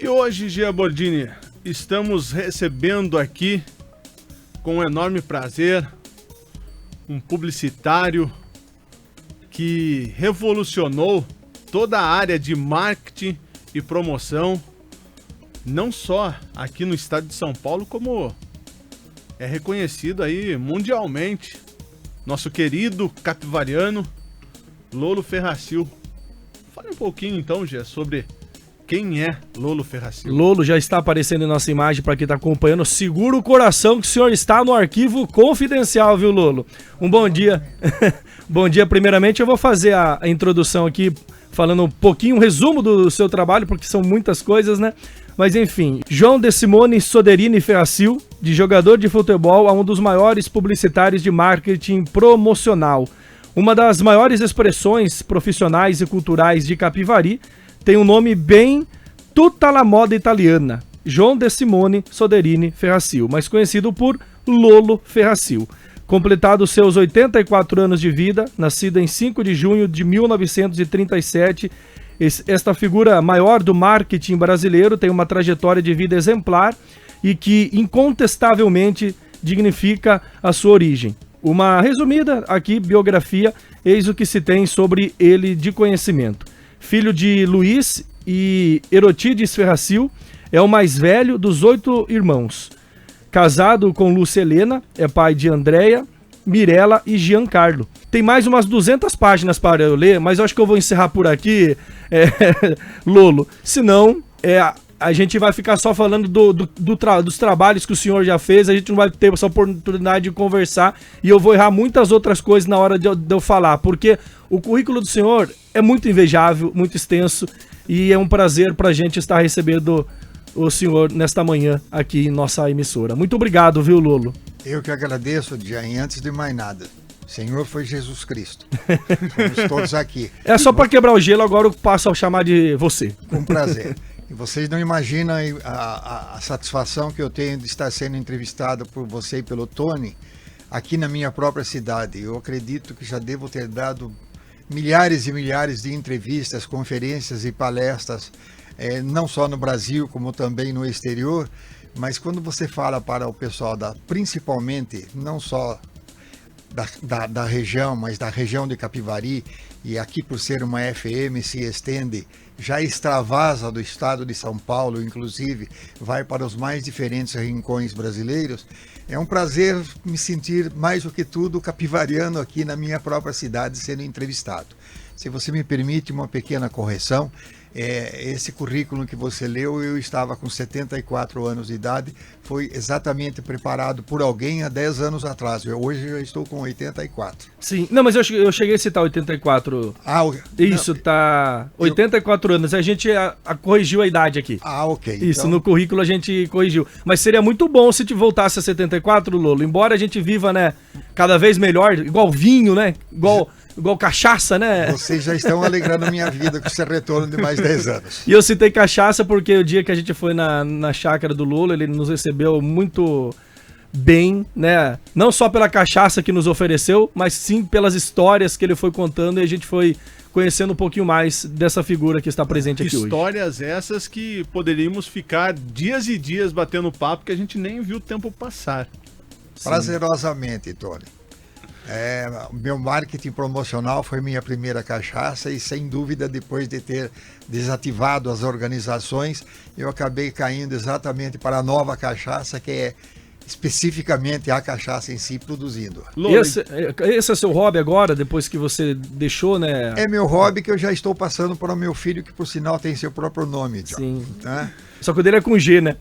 E hoje, Gia Bordini, estamos recebendo aqui, com um enorme prazer, um publicitário que revolucionou toda a área de marketing e promoção, não só aqui no estado de São Paulo, como é reconhecido aí mundialmente. Nosso querido capivariano, Lolo Ferracil. Fale um pouquinho então, Gia, sobre quem é Lolo Ferracil. Lolo já está aparecendo em nossa imagem para quem está acompanhando. Segura o coração que o senhor está no arquivo confidencial, viu, Lolo? Um bom dia. Bom dia, primeiramente eu vou fazer a introdução aqui, falando um pouquinho, um resumo do seu trabalho, porque são muitas coisas, né? Mas enfim, João de Simone Soderini Ferracil, de jogador de futebol a um dos maiores publicitários de marketing promocional. Uma das maiores expressões profissionais e culturais de Capivari, tem um nome bem tutta la moda italiana, João de Simone Soderini Ferracil, mais conhecido por Lolo Ferracil. Completado seus 84 anos de vida, nascido em 5 de junho de 1937, esta figura maior do marketing brasileiro tem uma trajetória de vida exemplar e que incontestavelmente dignifica a sua origem. Uma resumida aqui biografia, eis o que se tem sobre ele de conhecimento. Filho de Luiz e Erotides Ferracil, é o mais velho dos 8 irmãos. Casado com Lúcia Helena, é pai de Andréia, Mirella e Giancarlo. Tem mais umas 200 páginas para eu ler, mas eu acho que eu vou encerrar por aqui, Lolo. Senão, a gente vai ficar só falando dos trabalhos que o senhor já fez, a gente não vai ter essa oportunidade de conversar e eu vou errar muitas outras coisas na hora de eu falar, porque o currículo do senhor é muito invejável, muito extenso e é um prazer para a gente estar recebendo o senhor nesta manhã aqui em nossa emissora. Muito obrigado, viu, Lolo? Eu que agradeço, Dia, e antes de mais nada, o Senhor foi Jesus Cristo. Estamos todos aqui. É só para quebrar o gelo, agora eu passo a chamar de você. Com prazer. E vocês não imaginam a satisfação que eu tenho de estar sendo entrevistado por você e pelo Tony aqui na minha própria cidade. Eu acredito que já devo ter dado milhares e milhares de entrevistas, conferências e palestras, não só no Brasil, como também no exterior, mas quando você fala para o pessoal, principalmente, não só da região, mas da região de Capivari, e aqui por ser uma FM se estende, já extravasa do estado de São Paulo, inclusive, vai para os mais diferentes rincões brasileiros, é um prazer me sentir mais do que tudo capivariano aqui na minha própria cidade sendo entrevistado. Se você me permite uma pequena correção, esse currículo que você leu, eu estava com 74 anos de idade, foi exatamente preparado por alguém há 10 anos atrás. Hoje eu estou com 84. Sim, não, mas eu cheguei a citar 84. Isso, não, tá 84 anos, a gente corrigiu a idade aqui. Ok. Isso, então... no currículo a gente corrigiu. Mas seria muito bom se te voltasse a 74, Lolo, embora a gente viva, né, cada vez melhor, igual vinho, né, igual cachaça, né? Vocês já estão alegrando a minha vida com esse retorno de mais 10 anos. E eu citei cachaça porque o dia que a gente foi na chácara do Lolo, ele nos recebeu muito bem, né? Não só pela cachaça que nos ofereceu, mas sim pelas histórias que ele foi contando e a gente foi conhecendo um pouquinho mais dessa figura que está presente aqui hoje. Histórias essas que poderíamos ficar dias e dias batendo papo que a gente nem viu o tempo passar. Prazerosamente, Tony. Meu marketing promocional foi minha primeira cachaça e sem dúvida depois de ter desativado as organizações eu acabei caindo exatamente para a nova cachaça, que é especificamente a cachaça em si produzindo. Esse é seu hobby agora, depois que você deixou, né? É meu hobby que eu já estou passando para o meu filho, que por sinal tem seu próprio nome, John. Sim. Né? Só que o dele é com G, né?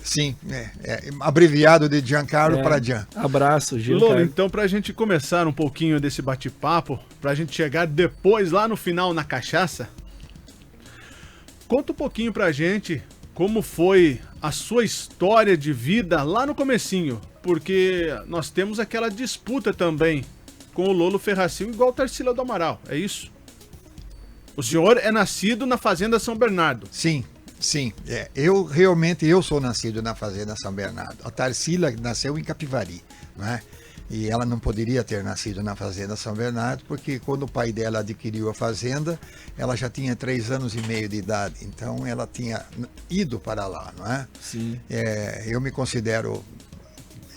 Sim, abreviado de Giancarlo para Gian. Abraço, Giancarlo. Lolo, então pra gente começar um pouquinho desse bate-papo, pra gente chegar depois lá no final na cachaça, conta um pouquinho pra gente como foi a sua história de vida lá no comecinho, porque nós temos aquela disputa também com o Lolo Ferracil igual Tarsila do Amaral, é isso? O senhor é nascido na Fazenda São Bernardo. Sim. Eu sou nascido na Fazenda São Bernardo. A Tarsila nasceu em Capivari, não é? E ela não poderia ter nascido na Fazenda São Bernardo, porque quando o pai dela adquiriu a fazenda, ela já tinha 3 anos e meio de idade. Então ela tinha ido para lá, não é? Sim. Eu me considero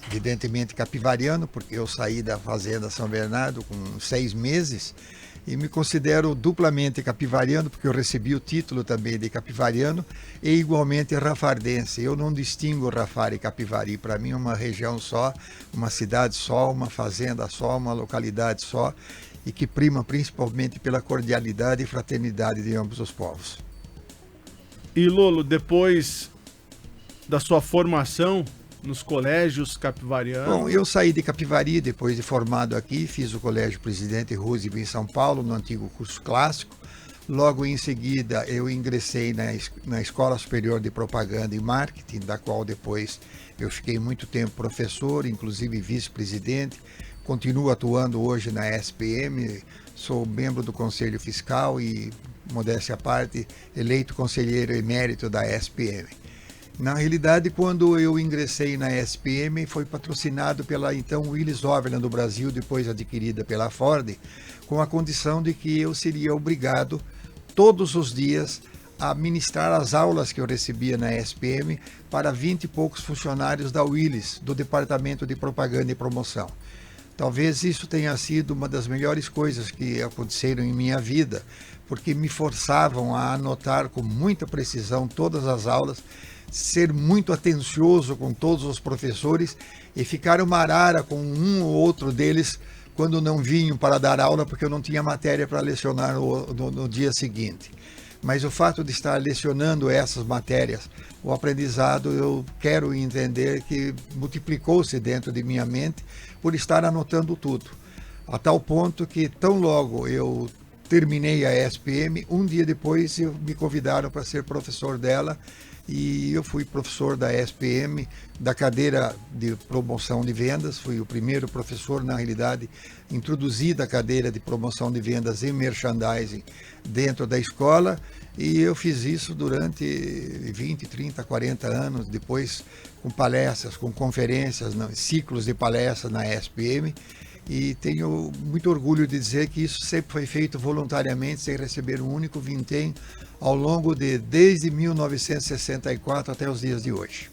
evidentemente capivariano, porque eu saí da Fazenda São Bernardo com 6 meses, e me considero duplamente capivariano, porque eu recebi o título também de capivariano, e igualmente rafardense. Eu não distingo Rafar e Capivari, para mim é uma região só, uma cidade só, uma fazenda só, uma localidade só, e que prima principalmente pela cordialidade e fraternidade de ambos os povos. E Lolo, depois da sua formação nos colégios capivarianos? Bom, eu saí de Capivari depois de formado aqui, fiz o Colégio Presidente Roosevelt em São Paulo, no antigo curso clássico. Logo em seguida eu ingressei na Escola Superior de Propaganda e Marketing, da qual depois eu fiquei muito tempo professor, inclusive vice-presidente. Continuo atuando hoje na SPM, sou membro do Conselho Fiscal e, modéstia à parte, eleito conselheiro emérito da SPM. Na realidade, quando eu ingressei na SPM, foi patrocinado pela então Willys Overland do Brasil, depois adquirida pela Ford, com a condição de que eu seria obrigado todos os dias a ministrar as aulas que eu recebia na SPM para 20 e poucos funcionários da Willys, do Departamento de Propaganda e Promoção. Talvez isso tenha sido uma das melhores coisas que aconteceram em minha vida, porque me forçavam a anotar com muita precisão todas as aulas, ser muito atencioso com todos os professores e ficar uma arara com um ou outro deles quando não vinham para dar aula, porque eu não tinha matéria para lecionar no dia seguinte. Mas o fato de estar lecionando essas matérias, o aprendizado, eu quero entender que multiplicou-se dentro de minha mente por estar anotando tudo. A tal ponto que, tão logo eu terminei a SPM, um dia depois me convidaram para ser professor dela, e eu fui professor da SPM, da cadeira de promoção de vendas. Fui o primeiro professor, na realidade, introduzi a cadeira de promoção de vendas e merchandising dentro da escola, e eu fiz isso durante 20, 30, 40 anos, depois com palestras, com conferências, ciclos de palestras na SPM, e tenho muito orgulho de dizer que isso sempre foi feito voluntariamente, sem receber um único vintém, ao longo desde 1964 até os dias de hoje.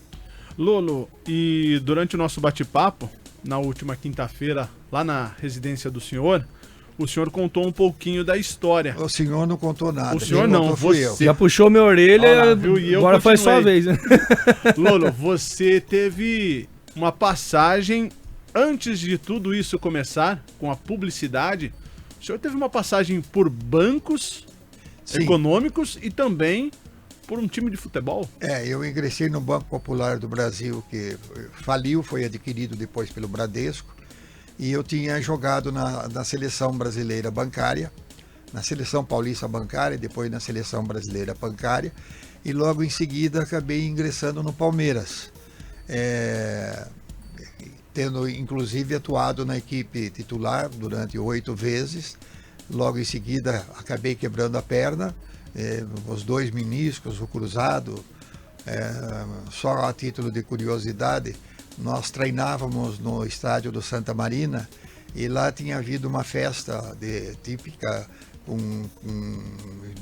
Lolo, e durante o nosso bate-papo, na última quinta-feira, lá na residência do senhor, o senhor contou um pouquinho da história. O senhor não contou nada. O senhor não, você. Já puxou minha orelha, lá, viu? E agora foi sua vez. Lolo, você teve uma passagem, antes de tudo isso começar, com a publicidade, o senhor teve uma passagem por bancos, sim, econômicos, e também por um time de futebol. Eu ingressei no Banco Popular do Brasil, que faliu, foi adquirido depois pelo Bradesco, e eu tinha jogado na seleção brasileira bancária, na seleção paulista bancária, depois na seleção brasileira bancária, e logo em seguida acabei ingressando no Palmeiras, tendo inclusive atuado na equipe titular durante 8 vezes. Logo em seguida acabei quebrando a perna, os 2 meniscos, o cruzado. Só a título de curiosidade, nós treinávamos no estádio do Santa Marina, e lá tinha havido uma festa típica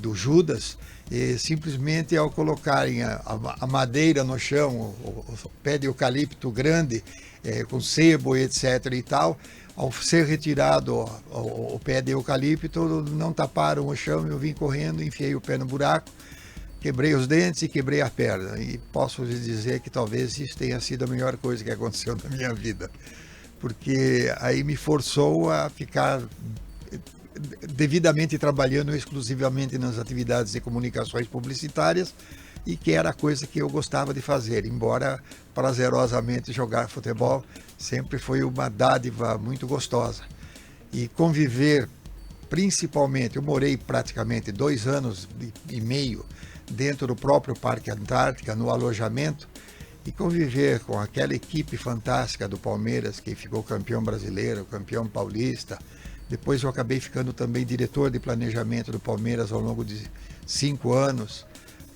do Judas, e simplesmente ao colocarem a madeira no chão, o pé de eucalipto grande, com sebo, etc. e tal, ao ser retirado o pé de eucalipto, não taparam o chão, eu vim correndo, enfiei o pé no buraco, quebrei os dentes e quebrei a perna. E posso lhe dizer que talvez isso tenha sido a melhor coisa que aconteceu na minha vida, porque aí me forçou a ficar devidamente trabalhando exclusivamente nas atividades de comunicações publicitárias, e que era a coisa que eu gostava de fazer, embora prazerosamente jogar futebol sempre foi uma dádiva muito gostosa. E conviver, principalmente, eu morei praticamente 2 anos e meio dentro do próprio Parque Antártica, no alojamento, e conviver com aquela equipe fantástica do Palmeiras, que ficou campeão brasileiro, campeão paulista. Depois eu acabei ficando também diretor de planejamento do Palmeiras ao longo de 5 anos,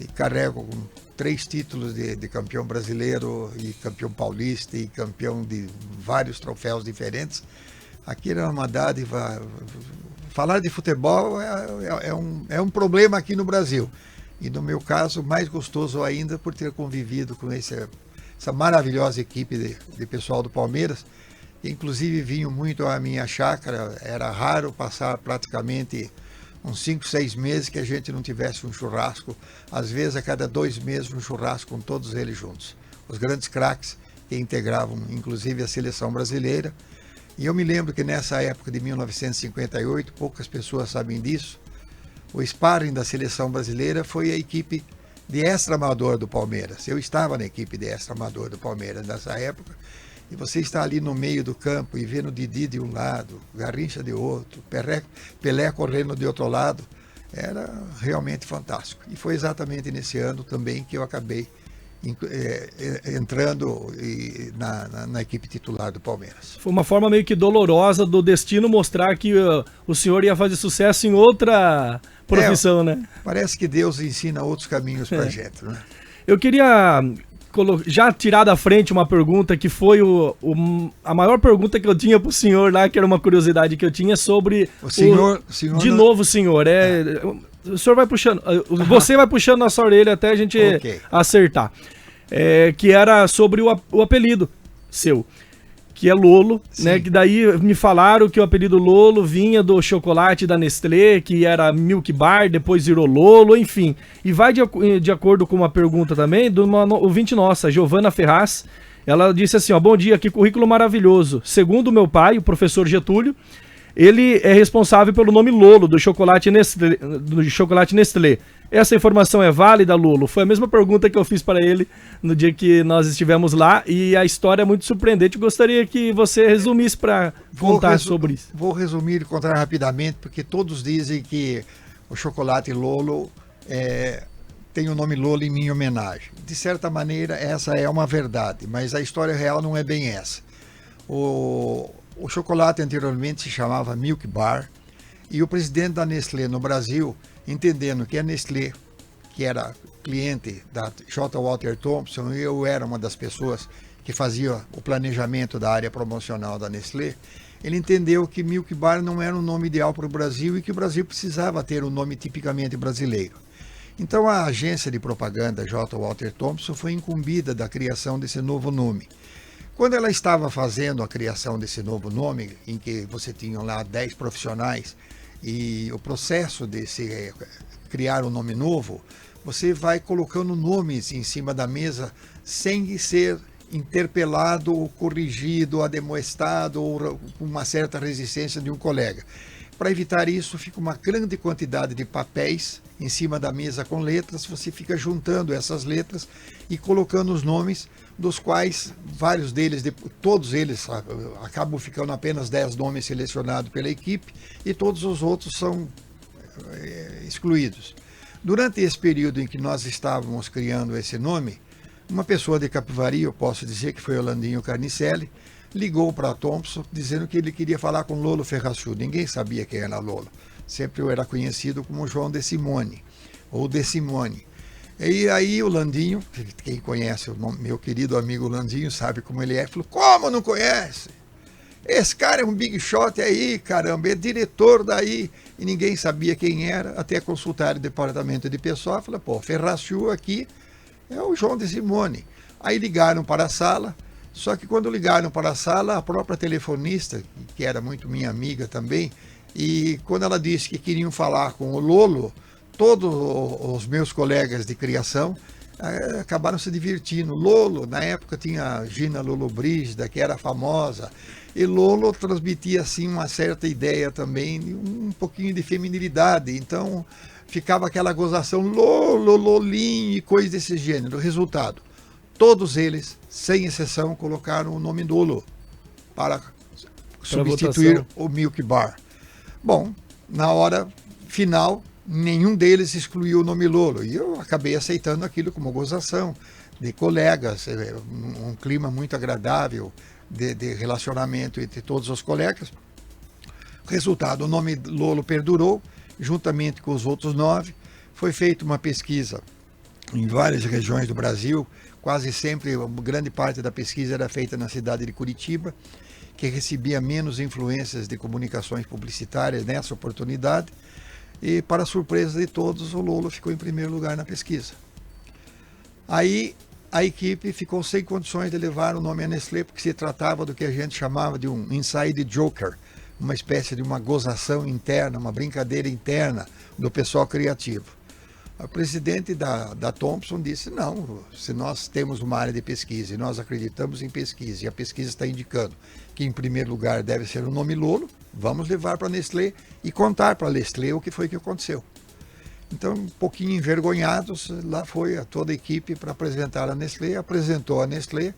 e carrego 3 títulos de campeão brasileiro e campeão paulista e campeão de vários troféus diferentes. Aqui era uma dádiva. Falar de futebol é um problema aqui no Brasil. E no meu caso, mais gostoso ainda por ter convivido com essa maravilhosa equipe de pessoal do Palmeiras. Inclusive vinham muito à minha chácara, era raro passar praticamente uns 5, 6 meses que a gente não tivesse um churrasco, às vezes a cada 2 meses um churrasco com todos eles juntos. Os grandes craques que integravam inclusive a seleção brasileira. E eu me lembro que nessa época de 1958, poucas pessoas sabem disso, o sparring da seleção brasileira foi a equipe de extra-amador do Palmeiras. Eu estava na equipe de extra-amador do Palmeiras nessa época, e você está ali no meio do campo e vendo Didi de um lado, Garrincha de outro, Pelé correndo de outro lado, era realmente fantástico. E foi exatamente nesse ano também que eu acabei entrando na equipe titular do Palmeiras. Foi uma forma meio que dolorosa do destino mostrar que o senhor ia fazer sucesso em outra profissão, né? Parece que Deus ensina outros caminhos pra gente, né? Eu queria já tirar da frente uma pergunta que foi a maior pergunta que eu tinha pro senhor lá, que era uma curiosidade que eu tinha sobre o senhor de novo, senhor, o senhor vai puxando, você vai puxando nossa orelha até a gente acertar. Que era sobre o apelido seu, que é Lolo, né? Que daí me falaram que o apelido Lolo vinha do chocolate da Nestlé, que era Milk Bar, depois virou Lolo, enfim. E vai de acordo com uma pergunta também de uma ouvinte nossa, Giovana Ferraz. Ela disse assim, ó, bom dia, que currículo maravilhoso. Segundo meu pai, o professor Getúlio, ele é responsável pelo nome Lolo, do chocolate Nestlé. Essa informação é válida, Lolo? Foi a mesma pergunta que eu fiz para ele no dia que nós estivemos lá, e a história é muito surpreendente. Gostaria que você resumisse para contar sobre isso. Vou resumir e contar rapidamente, porque todos dizem que o chocolate Lolo tem o nome Lolo em minha homenagem. De certa maneira, essa é uma verdade, mas a história real não é bem essa. O chocolate anteriormente se chamava Milk Bar, e o presidente da Nestlé no Brasil, entendendo que a Nestlé, que era cliente da J. Walter Thompson, e eu era uma das pessoas que fazia o planejamento da área promocional da Nestlé, ele entendeu que Milk Bar não era um nome ideal para o Brasil e que o Brasil precisava ter um nome tipicamente brasileiro. Então a agência de propaganda J. Walter Thompson foi incumbida da criação desse novo nome. Quando ela estava fazendo a criação desse novo nome, em que você tinha lá 10 profissionais, e o processo de se criar um nome novo, você vai colocando nomes em cima da mesa sem ser interpelado, ou corrigido, ademoestado ou com uma certa resistência de um colega. Para evitar isso, fica uma grande quantidade de papéis em cima da mesa com letras, você fica juntando essas letras e colocando os nomes, dos quais vários deles, todos eles acabam ficando apenas 10 nomes selecionados pela equipe e todos os outros são excluídos. Durante esse período em que nós estávamos criando esse nome, uma pessoa de Capivari, eu posso dizer que foi o Landinho Carnicelli, ligou para a Thompson dizendo que ele queria falar com Lolo Ferraçu. Ninguém sabia quem era Lolo. Sempre eu era conhecido como João de Simone, ou de Simone. E aí o Landinho, quem conhece o meu querido amigo Landinho sabe como ele é, falou, como não conhece? Esse cara é um big shot aí, caramba, é diretor daí. E ninguém sabia quem era, até consultar o departamento de pessoal, falou, pô, Ferraçu aqui é o João de Simone. Aí ligaram para a sala, só que quando ligaram para a sala, a própria telefonista, que era muito minha amiga também, e quando ela disse que queriam falar com o Lolo, todos os meus colegas de criação acabaram se divertindo. Lolo, na época tinha Gina Lolo Brígida, que era famosa, e Lolo transmitia assim uma certa ideia também, um pouquinho de feminilidade, então ficava aquela gozação, Lolo, Lolinho e coisas desse gênero. Resultado, todos eles, sem exceção, colocaram o nome Lolo para substituir o Milk Bar. Bom, na hora final, nenhum deles excluiu o nome Lolo, e eu acabei aceitando aquilo como gozação de colegas, um clima muito agradável de relacionamento entre todos os colegas. Resultado, o nome Lolo perdurou, juntamente com os outros 9, foi feita uma pesquisa em várias regiões do Brasil. Quase sempre, grande parte da pesquisa era feita na cidade de Curitiba, que recebia menos influências de comunicações publicitárias nessa oportunidade. E, para surpresa de todos, o Lolo ficou em primeiro lugar na pesquisa. Aí a equipe ficou sem condições de levar o nome à Nestlé, porque se tratava do que a gente chamava de um inside joker, uma espécie de uma gozação interna, uma brincadeira interna do pessoal criativo. O presidente da Thompson disse, não, se nós temos uma área de pesquisa e nós acreditamos em pesquisa e a pesquisa está indicando que em primeiro lugar deve ser o nome Lolo, vamos levar para a Nestlé e contar para a Nestlé o que foi que aconteceu. Então, um pouquinho envergonhados, lá foi toda a equipe para apresentar a Nestlé, apresentou a Nestlé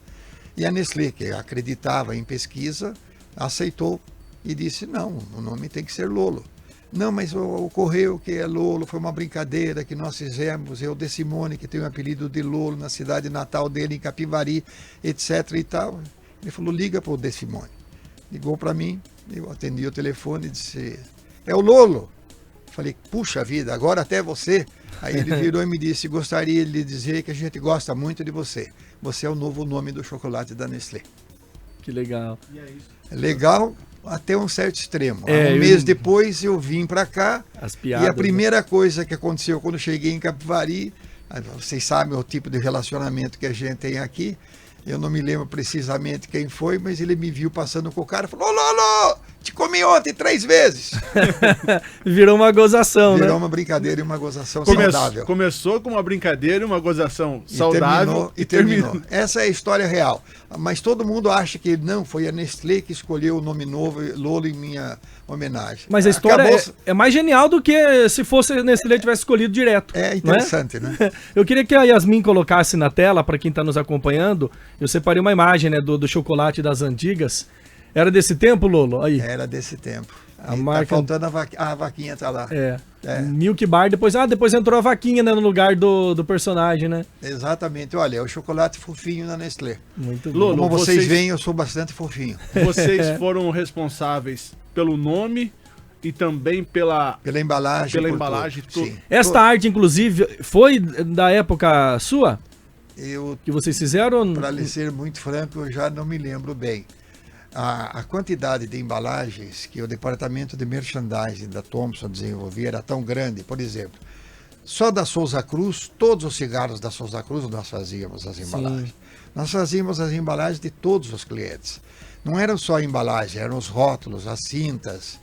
e a Nestlé, que acreditava em pesquisa, aceitou e disse, não, o nome tem que ser Lolo. Não, mas ocorreu que é Lolo, foi uma brincadeira que nós fizemos, eu de Simone, que tem o apelido de Lolo na cidade natal dele, em Capivari, etc. e tal. Ele falou, liga para o de Simone. Ligou para mim, eu atendi o telefone e disse, é o Lolo. Falei, puxa vida, agora até você. Aí ele virou e me disse, gostaria de lhe dizer que a gente gosta muito de você. Você é o novo nome do chocolate da Nestlé. Que legal. E é isso. Legal até um certo extremo. Um mês depois eu vim para cá as piadas, e a primeira coisa que aconteceu quando eu cheguei em Capivari, vocês sabem o tipo de relacionamento que a gente tem aqui, eu não me lembro precisamente quem foi, mas ele me viu passando com o cara e falou, ô Lolo, te comi ontem 3 vezes. Virou uma gozação, Virou né? uma brincadeira e uma gozação saudável. Começou com uma brincadeira e uma gozação saudável e terminou. Essa é a história real. Mas todo mundo acha que não, foi a Nestlé que escolheu o nome novo, Lolo, em minha homenagem. Mas a história é mais genial do que se fosse a Nestlé tivesse escolhido direto. É interessante, né? Eu queria que a Yasmin colocasse na tela, para quem está nos acompanhando, eu separei uma imagem, né, do chocolate das antigas. Era desse tempo, Lolo? Aí. Era desse tempo. A marca... Tá faltando a vaquinha, tá lá. Milk Bar, depois entrou a vaquinha, né, no lugar do personagem, né? Exatamente, olha, é o chocolate fofinho da Nestlé. Muito bom. Lolo, como vocês veem, eu sou bastante fofinho. Vocês foram responsáveis pelo nome e também pela embalagem. Pela embalagem. Sim. Esta arte, inclusive, foi da época sua? Que vocês fizeram? Para lhe ser muito franco, eu já não me lembro bem. A quantidade de embalagens que o departamento de merchandising da Thompson desenvolvia era tão grande. Por exemplo, só da Souza Cruz, todos os cigarros da Souza Cruz nós fazíamos as embalagens. Sim. Nós fazíamos as embalagens de todos os clientes. Não eram só a embalagem, eram os rótulos, as cintas,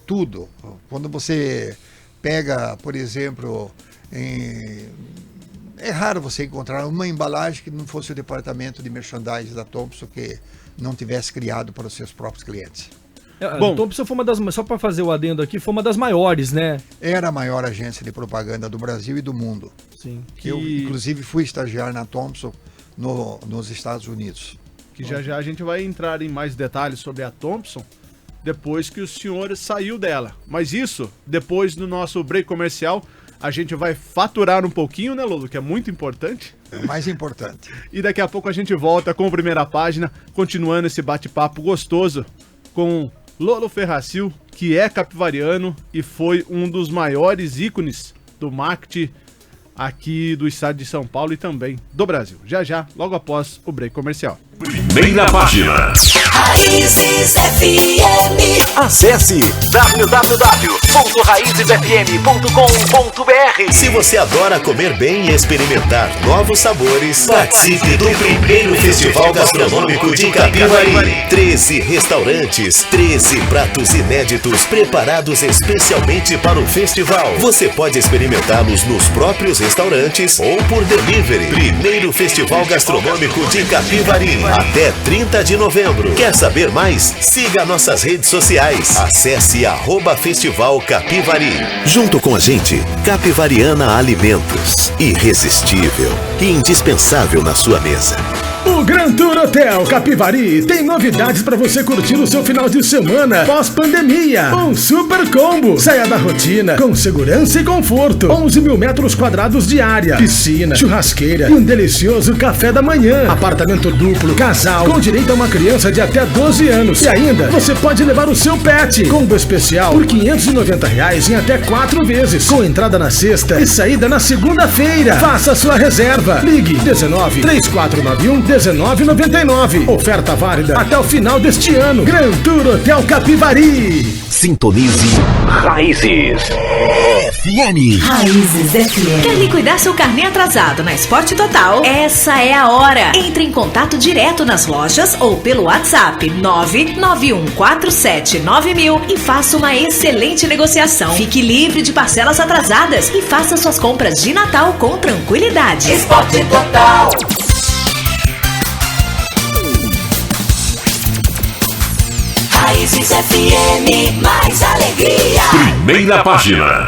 tudo. Quando você pega, por exemplo, é raro você encontrar uma embalagem que não fosse o departamento de merchandising da Thompson que não tivesse criado para os seus próprios clientes. Bom, a Thompson foi uma das, só para fazer o adendo aqui, foi uma das maiores, né? Era a maior agência de propaganda do Brasil e do mundo. Sim. Eu, inclusive, fui estagiar na Thompson nos Estados Unidos. Que já a gente vai entrar em mais detalhes sobre a Thompson depois que o senhor saiu dela. Mas isso, depois do nosso break comercial, a gente vai faturar um pouquinho, né, Lolo? Que é muito importante. É o mais importante. E daqui a pouco a gente volta com a primeira página, continuando esse bate-papo gostoso com Lolo Ferracil, que é capivariano e foi um dos maiores ícones do marketing aqui do estado de São Paulo e também do Brasil. Já, logo após o break comercial. Primeira página. Raízes FM. Acesse www.raizesfm.com.br. Se você adora comer bem e experimentar novos sabores, participe do primeiro Festival Gastronômico de Capivari. 13 restaurantes, 13 pratos inéditos preparados especialmente para o festival. Você pode experimentá-los nos próprios restaurantes ou por delivery. Primeiro Festival Gastronômico de Capivari, até 30 de novembro. Quer saber mais? Siga nossas redes sociais. Acesse @Festival Capivari. Junto com a gente, Capivariana Alimentos. Irresistível e indispensável na sua mesa. O Gran Tour Hotel Capivari tem novidades para você curtir o seu final de semana pós-pandemia. Um super combo. Saia da rotina com segurança e conforto. 11 mil metros quadrados de área, piscina, churrasqueira e um delicioso café da manhã. Apartamento duplo, casal, com direito a uma criança de até 12 anos. E ainda, você pode levar o seu pet. Combo especial por R$590 em até 4 vezes. Com entrada na sexta e saída na segunda-feira. Faça sua reserva. Ligue 19 3491 1999. Oferta válida até o final deste ano. Gran Tour Hotel Capivari. Sintonize Raízes FM. Raízes FM. Quer liquidar seu carnê atrasado na Esporte Total? Essa é a hora. Entre em contato direto nas lojas ou pelo WhatsApp 991479000 e faça uma excelente negociação. Fique livre de parcelas atrasadas e faça suas compras de Natal com tranquilidade. Esporte Total. Raízes FM, mais alegria. Primeira página.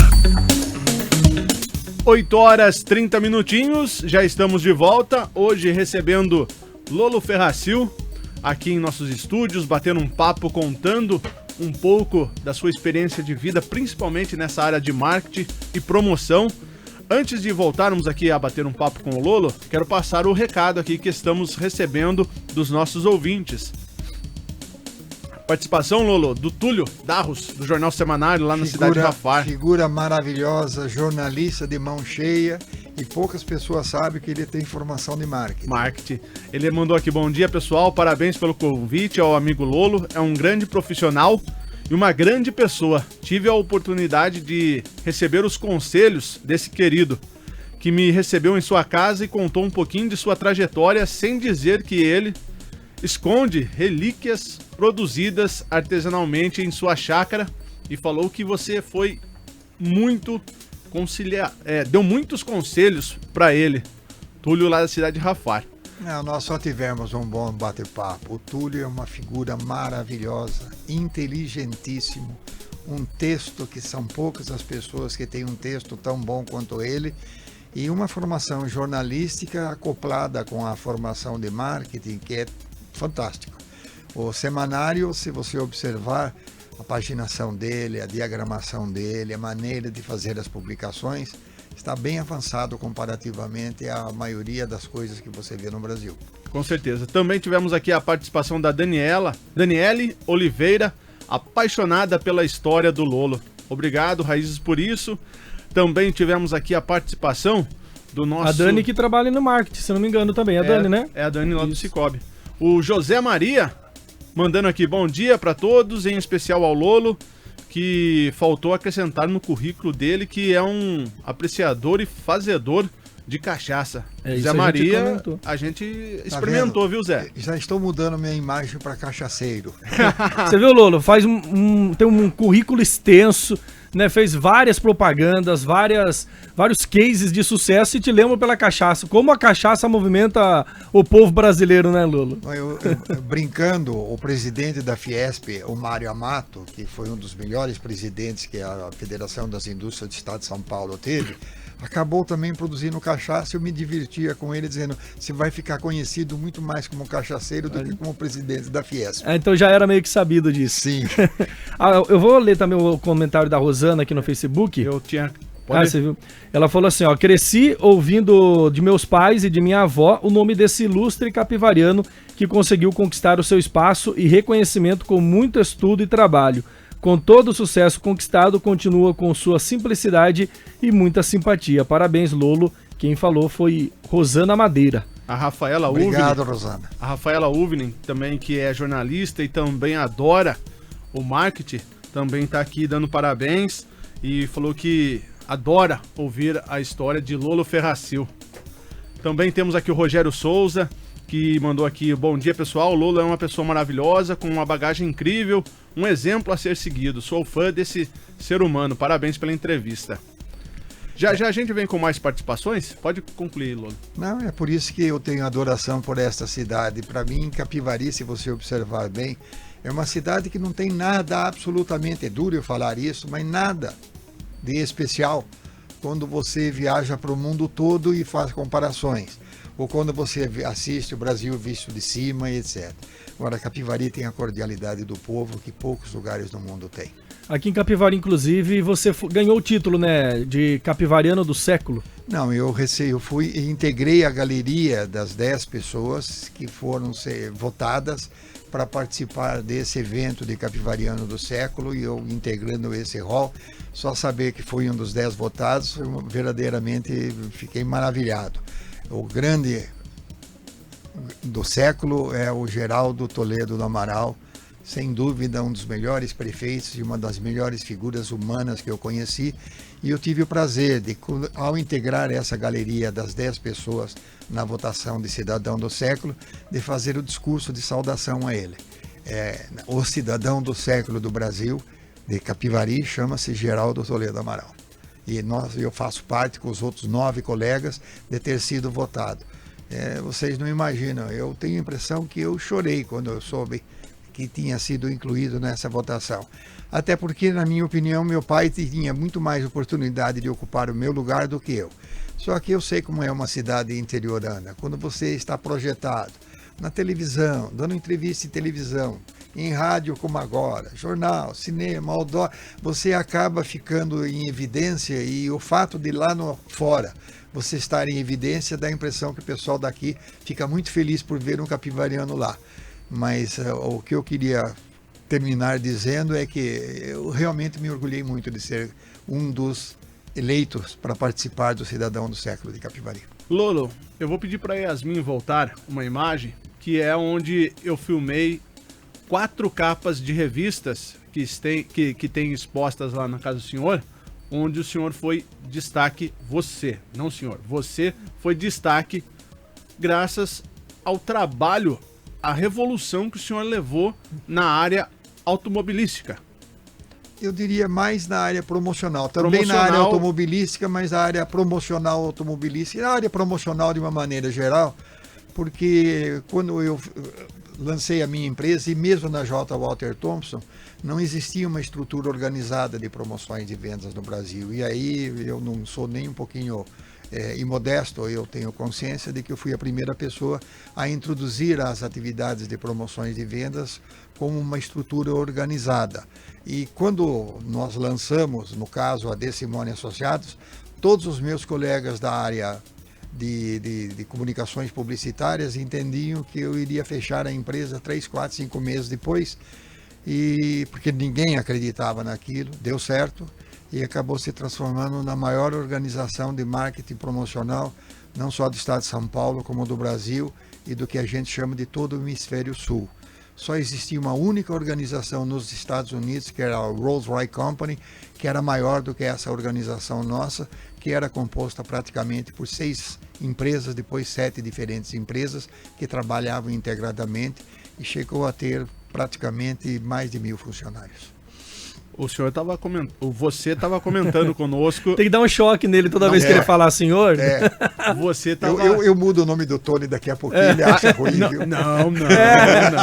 8 horas 30 minutinhos, já estamos de volta. Hoje recebendo Lolo Ferracil aqui em nossos estúdios, batendo um papo, contando um pouco da sua experiência de vida, principalmente nessa área de marketing e promoção. Antes de voltarmos aqui a bater um papo com o Lolo, quero passar o recado aqui que estamos recebendo dos nossos ouvintes. Participação, Lolo, do Túlio Darros, do Jornal Semanário, lá na cidade de Rafar. Figura maravilhosa, jornalista de mão cheia, e poucas pessoas sabem que ele tem formação de marketing. Ele mandou aqui, bom dia pessoal, parabéns pelo convite ao amigo Lolo, é um grande profissional e uma grande pessoa. Tive a oportunidade de receber os conselhos desse querido, que me recebeu em sua casa e contou um pouquinho de sua trajetória, sem dizer que ele esconde relíquias produzidas artesanalmente em sua chácara, e falou que você foi muito deu muitos conselhos para ele, Túlio, lá da cidade de Rafar. Não, nós só tivemos um bom bate-papo. O Túlio é uma figura maravilhosa, inteligentíssimo, um texto que são poucas as pessoas que têm um texto tão bom quanto ele, e uma formação jornalística acoplada com a formação de marketing que é fantástico. O semanário, se você observar a paginação dele, a diagramação dele, a maneira de fazer as publicações, está bem avançado comparativamente à maioria das coisas que você vê no Brasil. Com certeza. Também tivemos aqui a participação da Daniele Oliveira, apaixonada pela história do Lolo. Obrigado, Raízes, por isso. Também tivemos aqui a participação do nosso... A Dani, que trabalha no marketing, se não me engano também. Dani, né? É a Dani lá do Cicobi. O José Maria, mandando aqui bom dia para todos, em especial ao Lolo, que faltou acrescentar no currículo dele que é um apreciador e fazedor de cachaça. Zé Maria, a gente experimentou, viu, Zé? Já estou mudando minha imagem para cachaceiro. Você viu, Lolo? Tem um currículo extenso, né? Fez várias propagandas, vários cases de sucesso, e te lembro pela cachaça. Como a cachaça movimenta o povo brasileiro, né, Lolo? Brincando, o presidente da Fiesp, o Mário Amato, que foi um dos melhores presidentes que a Federação das Indústrias do Estado de São Paulo teve, acabou também produzindo cachaça. Eu me divertia com ele, dizendo: você vai ficar conhecido muito mais como cachaceiro do que como presidente da Fiesp. Então já era meio que sabido disso. Sim. Eu vou ler também o comentário da Rosana aqui no Facebook. Eu tinha... Você viu? Ela falou assim, ó: cresci ouvindo de meus pais e de minha avó o nome desse ilustre capivariano que conseguiu conquistar o seu espaço e reconhecimento com muito estudo e trabalho. Com todo o sucesso conquistado, continua com sua simplicidade e muita simpatia. Parabéns, Lolo. Quem falou foi Rosana Madeira. A Rafaela Obrigado, Uvinen, Rosana. A Rafaela Uvinen, também, que é jornalista e também adora o marketing, também está aqui dando parabéns e falou que adora ouvir a história de Lolo Ferracil. Também temos aqui o Rogério Souza, que mandou aqui: bom dia pessoal, o Lolo é uma pessoa maravilhosa, com uma bagagem incrível, um exemplo a ser seguido, sou fã desse ser humano, parabéns pela entrevista. Já a gente vem com mais participações? Pode concluir, Lolo. Não, é por isso que eu tenho adoração por esta cidade. Para mim, Capivari, se você observar bem, é uma cidade que não tem nada absolutamente, é duro eu falar isso, mas nada de especial quando você viaja para o mundo todo e faz comparações. ou quando você assiste o Brasil visto de cima e etc. Agora, Capivari tem a cordialidade do povo que poucos lugares do mundo têm. Aqui em Capivari, inclusive, você ganhou o título, né, de Capivariano do Século. Não, eu fui e integrei a galeria das 10 pessoas que foram votadas para participar desse evento de Capivariano do Século, e eu integrando esse hall, só saber que fui um dos 10 votados, verdadeiramente fiquei maravilhado. O grande do século é o Geraldo Toledo do Amaral, sem dúvida um dos melhores prefeitos e uma das melhores figuras humanas que eu conheci, e eu tive o prazer de, ao integrar essa galeria das 10 pessoas na votação de Cidadão do Século, de fazer o discurso de saudação a ele. O cidadão do século do Brasil, de Capivari, chama-se Geraldo Toledo Amaral. E eu faço parte, com os outros 9 colegas, de ter sido votado. Vocês não imaginam, eu tenho a impressão que eu chorei quando eu soube que tinha sido incluído nessa votação. Até porque, na minha opinião, meu pai tinha muito mais oportunidade de ocupar o meu lugar do que eu. Só que eu sei como é uma cidade interiorana. Quando você está projetado na televisão, dando entrevista em televisão, em rádio como agora, jornal, cinema, outdoor, você acaba ficando em evidência, e o fato de lá fora você estar em evidência dá a impressão que o pessoal daqui fica muito feliz por ver um capivariano lá. Mas o que eu queria terminar dizendo é que eu realmente me orgulhei muito de ser um dos eleitos para participar do Cidadão do Século de Capivari. Lolo, eu vou pedir para Yasmin voltar uma imagem que é onde eu filmei 4 capas de revistas que tem expostas lá na casa do senhor, onde o senhor foi destaque, você foi destaque graças ao trabalho, a revolução que o senhor levou na área automobilística. Eu diria mais na área promocional, também na área automobilística, mas na área promocional automobilística, na área promocional de uma maneira geral, porque quando eu lancei a minha empresa, e mesmo na J. Walter Thompson, não existia uma estrutura organizada de promoções de vendas no Brasil. E aí eu não sou nem um pouquinho imodesto, eu tenho consciência de que eu fui a primeira pessoa a introduzir as atividades de promoções de vendas como uma estrutura organizada. E quando nós lançamos, no caso, a De Simone Associados, todos os meus colegas da área de comunicações publicitárias entendiam que eu iria fechar a empresa 3, 4, 5 meses depois, porque ninguém acreditava naquilo. Deu certo e acabou se transformando na maior organização de marketing promocional, não só do estado de São Paulo, como do Brasil e do que a gente chama de todo o hemisfério sul. Só existia uma única organização nos Estados Unidos, que era a Rolls-Royce Company, que era maior do que essa organização nossa, que era composta praticamente por 6 empresas, depois 7 diferentes empresas que trabalhavam integradamente, e chegou a ter praticamente mais de 1.000 funcionários. O senhor estava comentando, você estava comentando conosco. Tem que dar um choque nele toda vez que ele falar senhor. Você tava... eu mudo o nome do Tony daqui a pouquinho, ele acha ruim, viu? Não.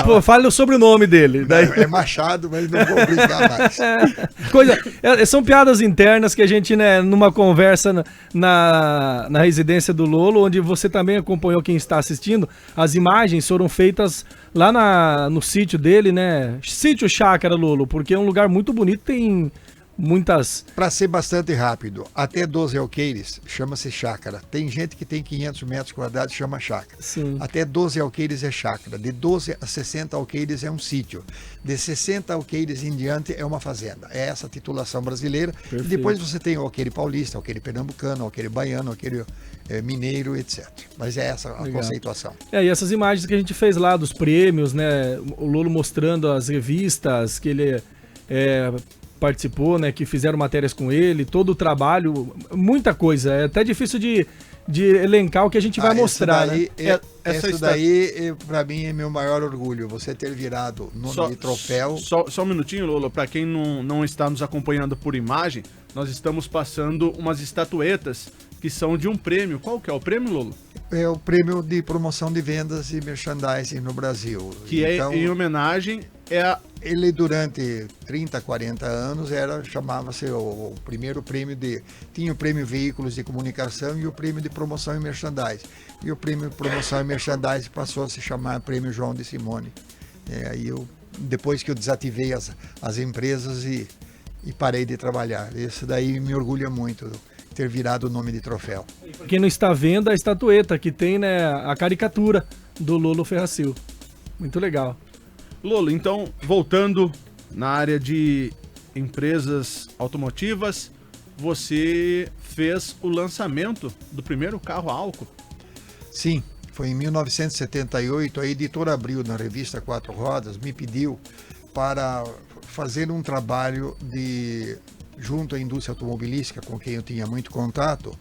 Pô, fale o sobrenome dele. Daí... É Machado, mas não vou brincar mais. São piadas internas que a gente, né, numa conversa na residência do Lolo, onde você também acompanhou, quem está assistindo, as imagens foram feitas lá no sítio dele, né? Sítio Chácara Lolo, porque é um lugar muito bonito, tem muitas... Para ser bastante rápido, até 12 alqueires chama-se chácara. Tem gente que tem 500 metros quadrados, chama chácara. Sim. Até 12 alqueires é chácara. De 12 a 60 alqueires é um sítio. De 60 alqueires em diante é uma fazenda. É essa a titulação brasileira. Perfeito. E depois você tem o alqueire paulista, alqueire pernambucano, alqueire baiano, alqueire mineiro, etc. Mas é essa a conceituação. E essas imagens que a gente fez lá dos prêmios, né? O Lolo mostrando as revistas que ele participou, né? Que fizeram matérias com ele, todo o trabalho, muita coisa. É até difícil de elencar o que a gente vai mostrar, daí, né? Essa daí, para mim, é meu maior orgulho. Você ter virado nome de troféu. Só um minutinho, Lolo. Para quem não está nos acompanhando por imagem, nós estamos passando umas estatuetas que são de um prêmio. Qual que é o prêmio, Lolo? É o prêmio de promoção de vendas e merchandising no Brasil. Que então, é em homenagem Ele durante 30, 40 anos chamava-se o primeiro prêmio tinha o prêmio Veículos de Comunicação e o prêmio de Promoção e Merchandising. E o prêmio de Promoção e Merchandising passou a se chamar Prêmio João de Simone. Aí depois que eu desativei as empresas e parei de trabalhar. Isso daí me orgulha muito, ter virado o nome de troféu. Quem não está vendo a estatueta, que tem, né, a caricatura do Lolo Ferracil. Muito legal. Lolo, então, voltando na área de empresas automotivas, você fez o lançamento do primeiro carro a álcool. Sim, foi em 1978, a Editora Abril, na revista Quatro Rodas, me pediu para fazer um trabalho junto à indústria automobilística, com quem eu tinha muito contato,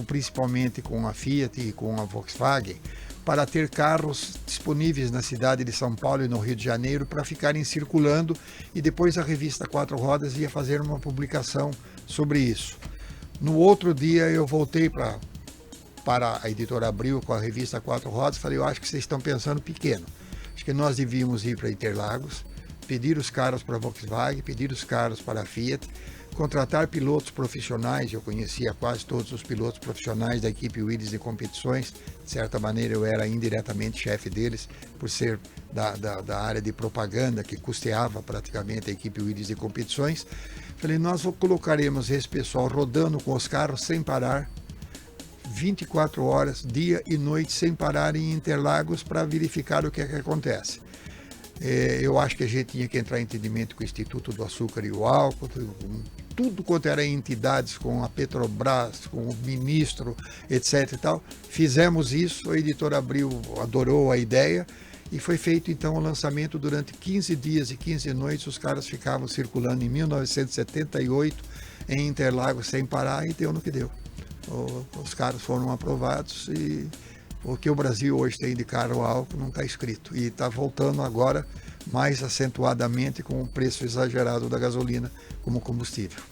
principalmente com a Fiat e com a Volkswagen, para ter carros disponíveis na cidade de São Paulo e no Rio de Janeiro para ficarem circulando, e depois a revista Quatro Rodas ia fazer uma publicação sobre isso. No outro dia eu voltei para a Editora Abril com a revista Quatro Rodas, falei, eu acho que vocês estão pensando pequeno, acho que nós devíamos ir para Interlagos, pedir os carros para a Volkswagen, pedir os carros para a Fiat, contratar pilotos profissionais. Eu conhecia quase todos os pilotos profissionais da equipe Willis de competições. De certa maneira, eu era indiretamente chefe deles, por ser da área de propaganda, que custeava praticamente a equipe Willis de competições. Falei, nós colocaremos esse pessoal rodando com os carros sem parar, 24 horas, dia e noite, sem parar em Interlagos, para verificar o que é que acontece. Eu acho que a gente tinha que entrar em entendimento com o Instituto do Açúcar e o Álcool, tudo quanto era entidades, com a Petrobras, com o ministro, etc. e tal. Fizemos isso, a Editora Abril adorou a ideia e foi feito então o lançamento durante 15 dias e 15 noites. Os caras ficavam circulando em 1978 em Interlagos sem parar, e deu no que deu. Os carros foram aprovados e o que o Brasil hoje tem de carro a álcool não está escrito. E está voltando agora mais acentuadamente com o preço exagerado da gasolina como combustível.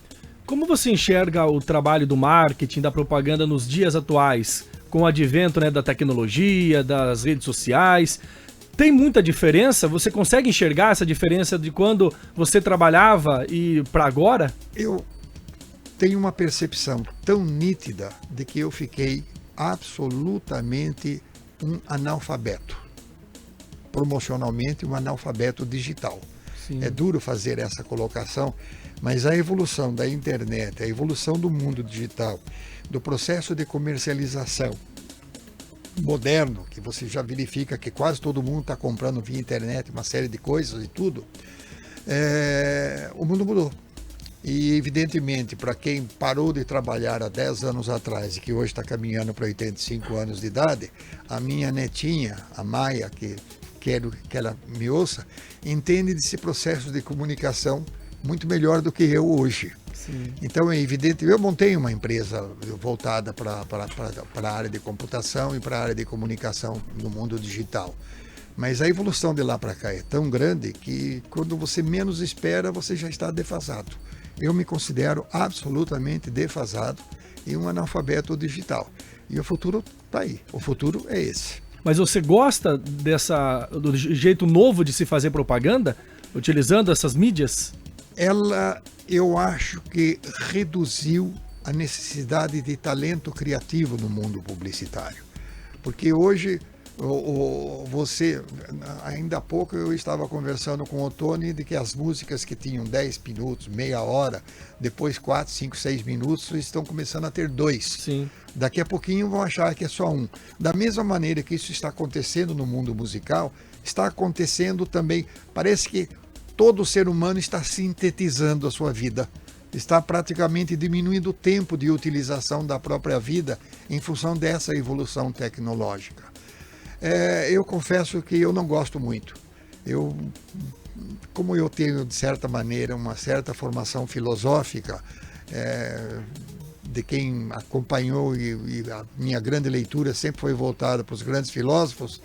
Como você enxerga o trabalho do marketing, da propaganda nos dias atuais, com o advento, né, da tecnologia, das redes sociais? Tem muita diferença? Você consegue enxergar essa diferença de quando você trabalhava e para agora? Eu tenho uma percepção tão nítida de que eu fiquei absolutamente um analfabeto, promocionalmente um analfabeto digital. Sim. É duro fazer essa colocação, mas a evolução da internet, a evolução do mundo digital, do processo de comercialização moderno, que você já verifica que quase todo mundo está comprando via internet uma série de coisas e tudo, o mundo mudou. E evidentemente, para quem parou de trabalhar há 10 anos atrás e que hoje está caminhando para 85 anos de idade, a minha netinha, a Maia, que quero que ela me ouça, entende desse processo de comunicação muito melhor do que eu hoje. Sim. Então é evidente, eu montei uma empresa voltada para a área de computação e para a área de comunicação no mundo digital. Mas a evolução de lá para cá é tão grande que quando você menos espera, você já está defasado. Eu me considero absolutamente defasado e um analfabeto digital. E o futuro está aí. O futuro é esse. Mas você gosta do jeito novo de se fazer propaganda, utilizando essas mídias? Eu acho que reduziu a necessidade de talento criativo no mundo publicitário. Porque hoje, ainda há pouco eu estava conversando com o Tony de que as músicas que tinham 10 minutos, meia hora, depois 4, 5, 6 minutos, estão começando a ter 2. Sim. Daqui a pouquinho vão achar que é só 1. Da mesma maneira que isso está acontecendo no mundo musical, está acontecendo também, parece que todo ser humano está sintetizando a sua vida. Está praticamente diminuindo o tempo de utilização da própria vida em função dessa evolução tecnológica. Eu confesso que eu não gosto muito. Como eu tenho, de certa maneira, uma certa formação filosófica, de quem acompanhou e a minha grande leitura sempre foi voltada para os grandes filósofos,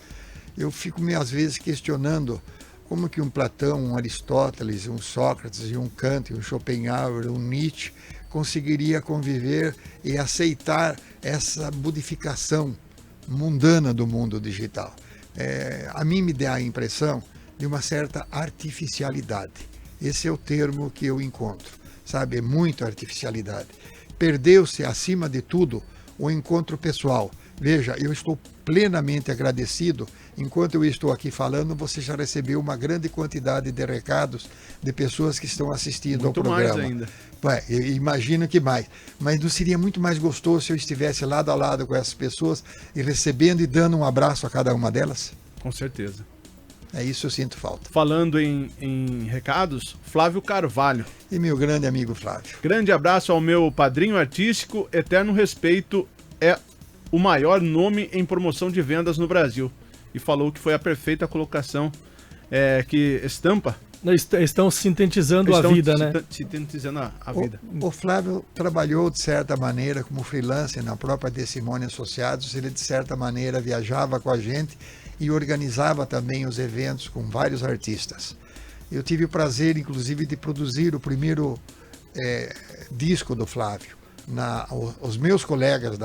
eu fico às vezes questionando como que um Platão, um Aristóteles, um Sócrates, um Kant, um Schopenhauer, um Nietzsche conseguiria conviver e aceitar essa modificação mundana do mundo digital. A mim me dá a impressão de uma certa artificialidade. Esse é o termo que eu encontro, sabe? É muito artificialidade. Perdeu-se, acima de tudo, o encontro pessoal. Veja, eu estou plenamente agradecido. Enquanto eu estou aqui falando, você já recebeu uma grande quantidade de recados de pessoas que estão assistindo Muito ao programa. mais ainda. Eu imagino que mais. Mas não seria muito mais gostoso se eu estivesse lado a lado com essas pessoas e recebendo e dando um abraço a cada uma delas? Com certeza. É isso que eu sinto falta. Falando em recados, Flávio Carvalho. E meu grande amigo Flávio. Grande abraço ao meu padrinho artístico, eterno respeito, é o maior nome em promoção de vendas no Brasil. E falou que foi a perfeita colocação que estampa. Estão sintetizando a vida, né? Sintetizando a vida. O Flávio trabalhou, de certa maneira, como freelancer na própria Decimone Associados. Ele, de certa maneira, viajava com a gente e organizava também os eventos com vários artistas. Eu tive o prazer, inclusive, de produzir o primeiro disco do Flávio. Os meus colegas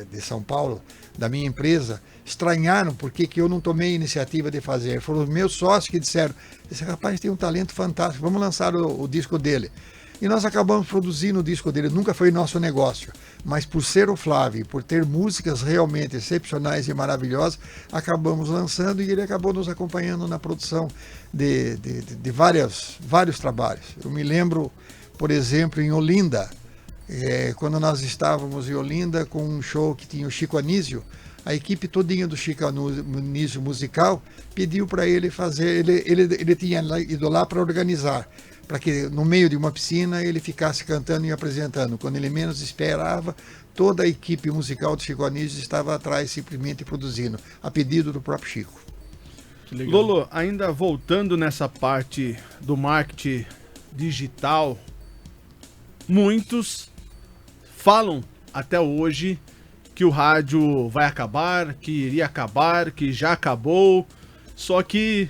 de São Paulo, da minha empresa, estranharam porque que eu não tomei a iniciativa de fazer. Foram os meus sócios que disseram: esse rapaz tem um talento fantástico, vamos lançar o disco dele. E nós acabamos produzindo o disco dele. Nunca foi nosso negócio, mas por ser o Flávio, por ter músicas realmente excepcionais e maravilhosas, acabamos lançando, e ele acabou nos acompanhando na produção de vários trabalhos. Eu me lembro, por exemplo, em Olinda, quando nós estávamos em Olinda com um show que tinha o Chico Anísio, a equipe todinha do Chico Anísio musical pediu para ele fazer, ele tinha ido lá para organizar, para que no meio de uma piscina ele ficasse cantando e apresentando. Quando ele menos esperava, toda a equipe musical do Chico Anísio estava atrás simplesmente produzindo, a pedido do próprio Chico. Lolo, ainda voltando nessa parte do marketing digital, muitos falam até hoje que o rádio vai acabar, que iria acabar, que já acabou, só que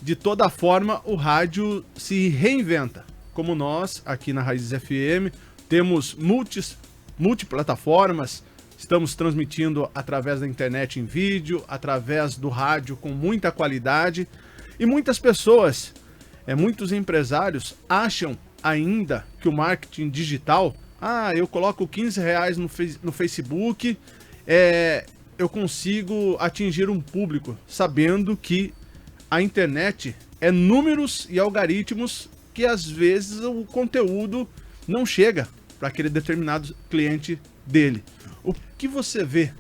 de toda forma o rádio se reinventa. Como nós aqui na Raízes FM temos multiplataformas, estamos transmitindo através da internet em vídeo, através do rádio com muita qualidade, e muitas pessoas, muitos empresários acham ainda que o marketing digital, eu coloco R$15 no Facebook, eu consigo atingir um público, sabendo que a internet é números e algoritmos que às vezes o conteúdo não chega para aquele determinado cliente dele. O que você vê?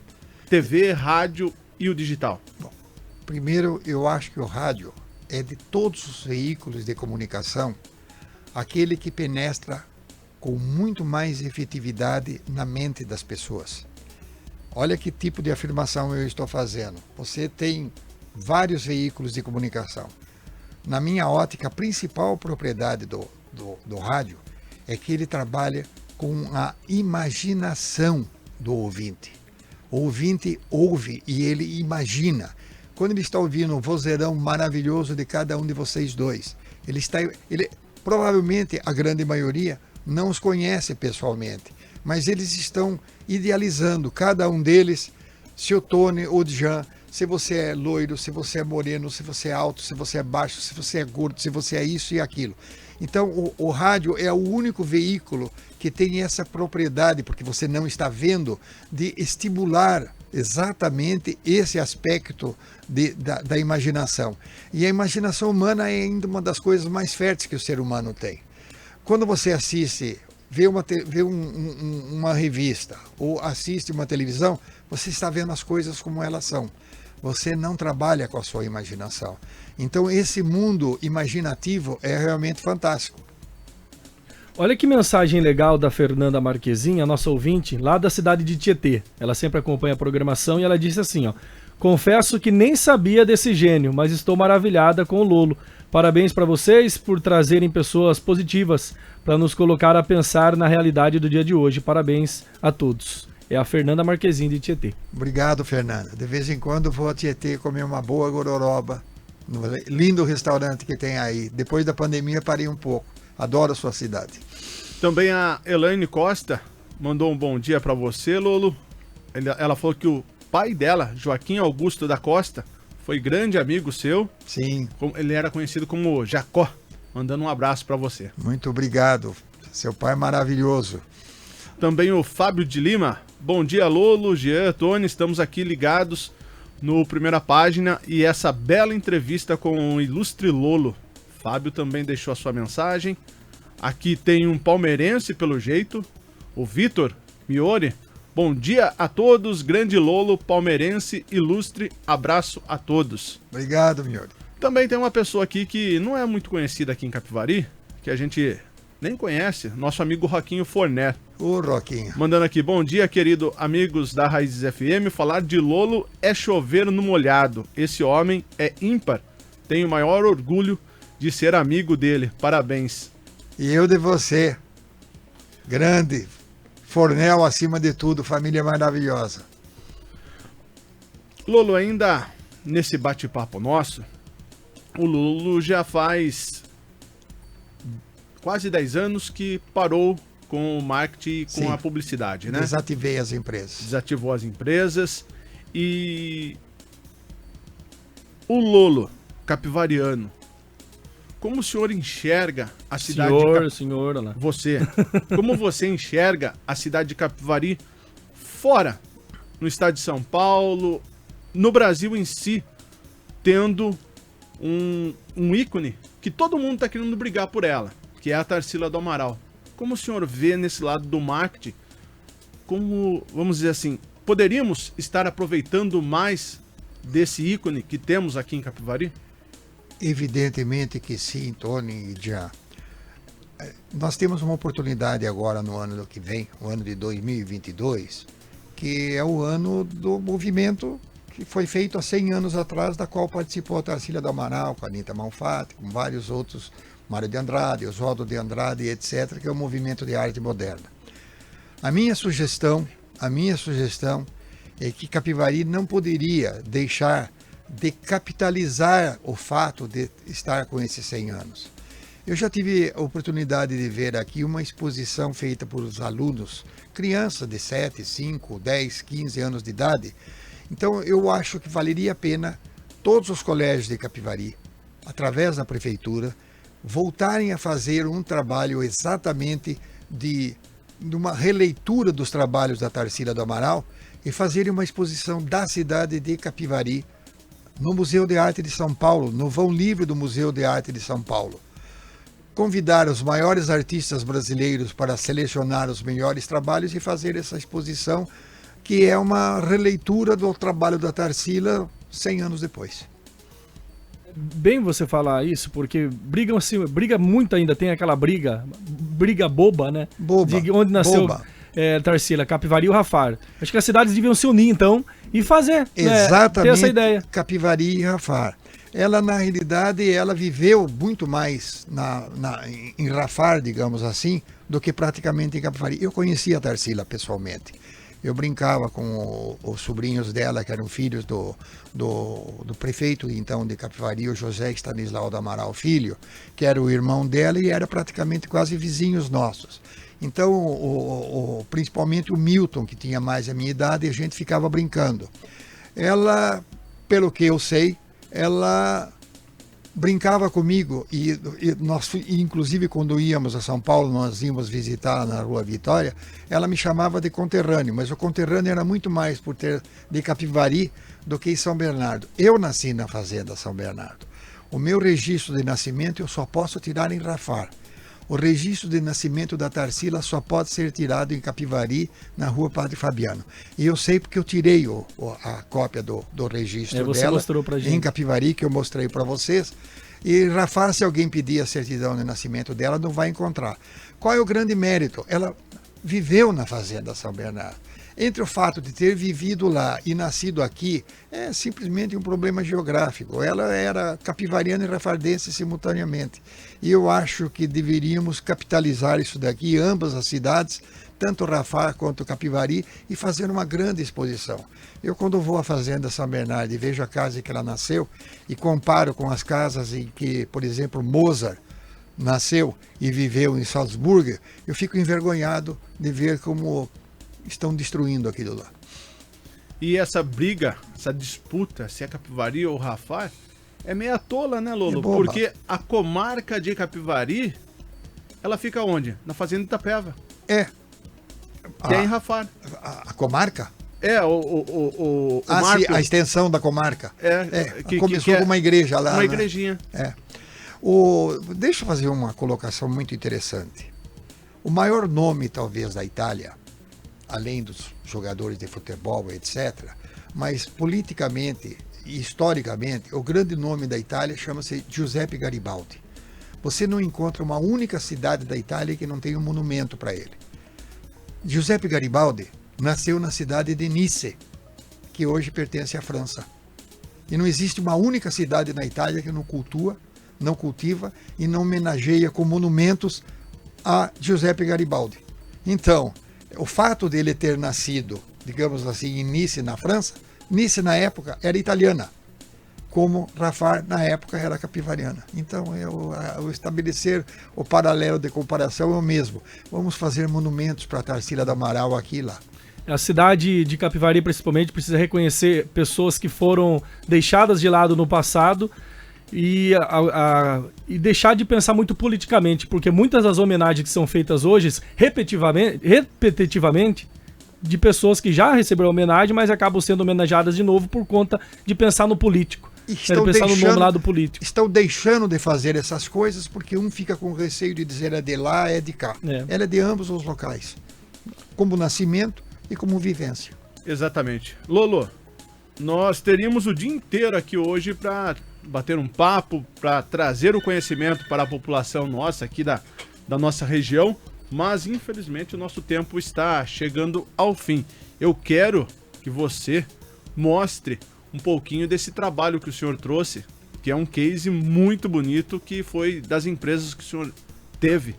TV, rádio e o digital? Bom, primeiro, eu acho que o rádio é, de todos os veículos de comunicação, aquele que penetra com muito mais efetividade na mente das pessoas. Olha que tipo de afirmação eu estou fazendo. Você tem vários veículos de comunicação. Na minha ótica, a principal propriedade do rádio é que ele trabalha com a imaginação do ouvinte. O ouvinte ouve e ele imagina. Quando ele está ouvindo o vozeirão maravilhoso de cada um de vocês dois, ele provavelmente, a grande maioria, não os conhece pessoalmente, mas eles estão idealizando, cada um deles, se o Tony ou o Jean, se você é loiro, se você é moreno, se você é alto, se você é baixo, se você é gordo, se você é isso e aquilo. Então o rádio é o único veículo que tem essa propriedade, porque você não está vendo, de estimular exatamente esse aspecto da imaginação. E a imaginação humana é ainda uma das coisas mais férteis que o ser humano tem. Quando você assiste, vê uma revista ou assiste uma televisão, você está vendo as coisas como elas são. Você não trabalha com a sua imaginação. Então esse mundo imaginativo é realmente fantástico. Olha que mensagem legal da Fernanda Marquezin, a nossa ouvinte, lá da cidade de Tietê. Ela sempre acompanha a programação e ela disse assim, ó: confesso que nem sabia desse gênio, mas estou maravilhada com o Lolo. Parabéns para vocês por trazerem pessoas positivas para nos colocar a pensar na realidade do dia de hoje. Parabéns a todos. É a Fernanda Marquezin de Tietê. Obrigado, Fernanda. De vez em quando vou a Tietê comer uma boa gororoba, no lindo restaurante que tem aí. Depois da pandemia parei um pouco. Adoro a sua cidade. Também a Elaine Costa mandou um bom dia para você, Lolo. Ela falou que o pai dela, Joaquim Augusto da Costa, foi grande amigo seu. Sim. Ele era conhecido como Jacó. Mandando um abraço para você. Muito obrigado. Seu pai é maravilhoso. Também o Fábio de Lima. Bom dia, Lolo, Jean, Tony. Estamos aqui ligados no Primeira Página e essa bela entrevista com o ilustre Lolo. Fábio também deixou a sua mensagem. Aqui tem um palmeirense, pelo jeito, o Vitor Miori. Bom dia a todos, grande Lolo, palmeirense, ilustre, abraço a todos. Obrigado, Miori. Também tem uma pessoa aqui que não é muito conhecida aqui em Capivari, que a gente nem conhece, nosso amigo Roquinho Forner. Ô, Roquinho. Mandando aqui, bom dia, querido amigos da Raízes FM, falar de Lolo é chover no molhado. Esse homem é ímpar, tenho o maior orgulho de ser amigo dele, parabéns. E eu de você, grande, Fornel acima de tudo, família maravilhosa. Lolo, ainda nesse bate-papo nosso, o Lolo já faz quase 10 anos que parou com o marketing e com Sim. a publicidade, né? Desativei as empresas. Desativou as empresas e o Lolo capivariano, como o senhor enxerga a cidade Senhor, olha lá. Você, como você enxerga a cidade de Capivari fora, no estado de São Paulo, no Brasil em si, tendo um ícone que todo mundo está querendo brigar por ela, que é a Tarsila do Amaral. Como o senhor vê nesse lado do marketing, como, vamos dizer assim, poderíamos estar aproveitando mais desse ícone que temos aqui em Capivari? Evidentemente que sim, Tony e Jean. Nós temos uma oportunidade agora no ano que vem, o ano de 2022, que é o ano do movimento que foi feito há 100 anos atrás, da qual participou a Tarsila do Amaral, com a Anitta Malfatti, com vários outros, Mário de Andrade, Oswaldo de Andrade, etc., que é o movimento de arte moderna. A minha sugestão é que Capivari não poderia deixar de capitalizar o fato de estar com esses 100 anos. Eu já tive a oportunidade de ver aqui uma exposição feita por os alunos, crianças de 7, 5, 10, 15 anos de idade. Então eu acho que valeria a pena todos os colégios de Capivari, através da prefeitura, voltarem a fazer um trabalho exatamente de uma releitura dos trabalhos da Tarsila do Amaral e fazerem uma exposição da cidade de Capivari no Museu de Arte de São Paulo, no vão livre do Museu de Arte de São Paulo. Convidar os maiores artistas brasileiros para selecionar os melhores trabalhos e fazer essa exposição, que é uma releitura do trabalho da Tarsila 100 anos depois. Bem você falar isso, porque brigam assim, briga muito ainda, tem aquela briga boba, né? Boba, de onde nasceu boba. Tarsila, Capivari e o Rafar. Acho que as cidades deviam se unir, então, e fazer, Exatamente, ter essa ideia. Capivari e Rafar. Ela, na realidade, ela viveu muito mais em Rafar, digamos assim, do que praticamente em Capivari. Eu conhecia a Tarsila pessoalmente. Eu brincava com os sobrinhos dela, que eram filhos do prefeito, então, de Capivari, o José Stanislau do Amaral Filho, que era o irmão dela e era praticamente quase vizinhos nossos. Então, principalmente o Milton, que tinha mais a minha idade, a gente ficava brincando. Ela, pelo que eu sei, ela brincava comigo e nós, inclusive quando íamos a São Paulo, nós íamos visitar na Rua Vitória, ela me chamava de conterrâneo, mas o conterrâneo era muito mais por ter de Capivari do que em São Bernardo. Eu nasci na fazenda São Bernardo. O meu registro de nascimento eu só posso tirar em Rafar. O registro de nascimento da Tarsila só pode ser tirado em Capivari, na Rua Padre Fabiano. E eu sei porque eu tirei a cópia do registro você dela mostrou pra gente. em Capivari, que eu mostrei para vocês. E Rafar, se alguém pedir a certidão de nascimento dela, não vai encontrar. Qual é o grande mérito? Ela viveu na fazenda São Bernardo. Entre o fato de ter vivido lá e nascido aqui, é simplesmente um problema geográfico. Ela era capivariana e rafardense simultaneamente. E eu acho que deveríamos capitalizar isso daqui, ambas as cidades, tanto Rafar quanto Capivari, e fazer uma grande exposição. Eu, quando vou à fazenda São Bernardo e vejo a casa em que ela nasceu, e comparo com as casas em que, por exemplo, Mozart nasceu e viveu em Salzburgo, eu fico envergonhado de ver como estão destruindo aquilo lá. E essa briga, essa disputa, se é Capivari ou Rafar, é meia tola, né, Lolo? É boba. Porque a comarca de Capivari, ela fica onde? Na Fazenda Itapeva, É. que é em Rafar. A comarca? É, o Sim, marco. a extensão da comarca. Começou é com uma igreja lá. uma né? igrejinha. É. Deixa eu fazer uma colocação muito interessante. O maior nome, talvez, da Itália, além dos jogadores de futebol, etc., mas politicamente e historicamente, o grande nome da Itália chama-se Giuseppe Garibaldi. Você não encontra uma única cidade da Itália que não tenha um monumento para ele. Giuseppe Garibaldi nasceu na cidade de Nice, que hoje pertence à França. E não existe uma única cidade na Itália que não cultiva e não homenageia com monumentos a Giuseppe Garibaldi. Então, o fato dele ter nascido, digamos assim, em Nice, na França, Nice na época era italiana, como Rafar na época era capivariana. Então, eu estabelecer o paralelo de comparação é o mesmo. Vamos fazer monumentos para a Tarsila do Amaral aqui e lá. A cidade de Capivari, principalmente, precisa reconhecer pessoas que foram deixadas de lado no passado e deixar de pensar muito politicamente, porque muitas das homenagens que são feitas hoje, repetitivamente, de pessoas que já receberam homenagem, mas acabam sendo homenageadas de novo por conta de pensar no político. Estão pensar no nome lado político. Estão deixando de fazer essas coisas porque um fica com receio de dizer é de lá, é de cá. Ela é de ambos os locais, como nascimento e como vivência. Exatamente. Lolo, nós teríamos o dia inteiro aqui hoje para bater um papo, para trazer o conhecimento para a população nossa aqui da nossa região, mas infelizmente o nosso tempo está chegando ao fim. Eu quero que você mostre um pouquinho desse trabalho que o senhor trouxe, que é um case muito bonito, que foi das empresas que o senhor teve.